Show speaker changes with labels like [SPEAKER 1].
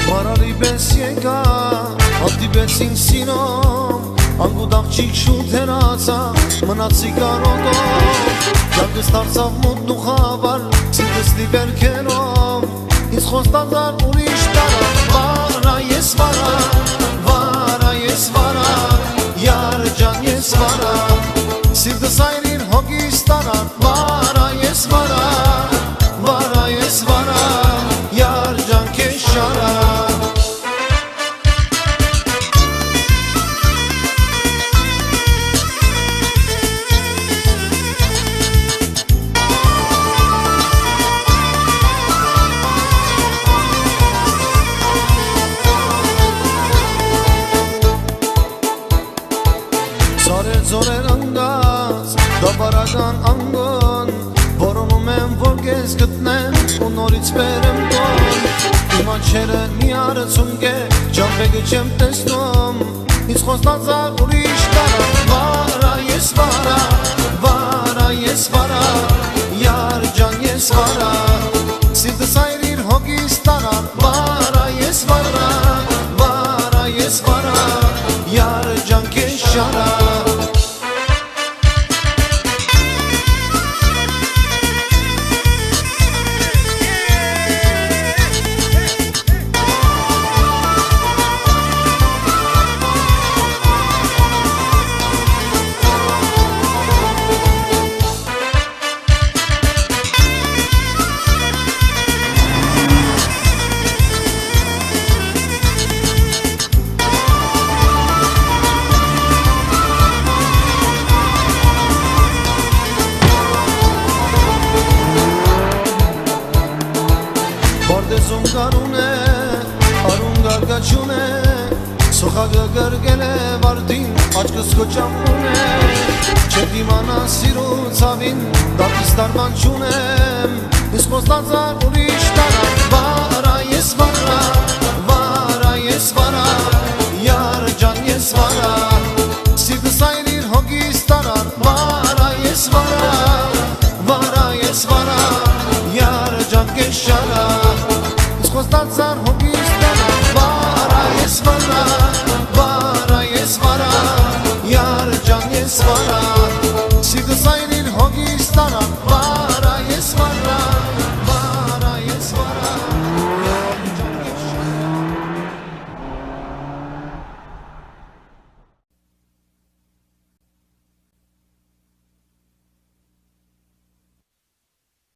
[SPEAKER 1] Մարալի պես եկա, հատիպեցինք սիրով, անգուտ աղջիկ շուտ հեռացա, մնացի կարոտով, Կյանքս դարձավ մոտ ու խավար, սիրտս դիպեր քերով, ինձ խոստացար ուրիշ տարա, վարա ես վարա, վարա ես վարա, յար ջան ես վարա, սիրտս այրին հոգիս տարան, վարա ես վարա, վարա ես վարա, յար ջան քեզ շարա Զորեր ընգած, դապարական անգոն, որոնում եմ, որ կեզ գտնեմ, ու նորից բերեմ տոն, իմ անչերը մի արծում կե, ճամպեգը չեմ տեսնում, ինձ խոստացար ուրիշ տարա, վարա ես վարա, վարա ես վարա, յար ջան ես վարա, սիրտս այրիր հոգիս տարան, վարա ես վարա, վարա ես վարա, յար ջան քեզ շարա Բարդեզում կարուն է, արուն գարգաչուն է, սոխագը գրգել է վարդին, աչկս կոճամուն է, չետ իմանա սիրու ծավին, դատիս դարման չունեմ, ինձ խոստացար ուրիշ տարա, վարա ես վարա, վարա ես վարա, յար ջան ես վարա, սիրտս այրիր հոգիս տարան, վարա ես վարա, վարա ես վարա, յար ջան քեզ շարա Խոստացար հոգիս տարա, վարա ես վարա, յար ջան ես վարա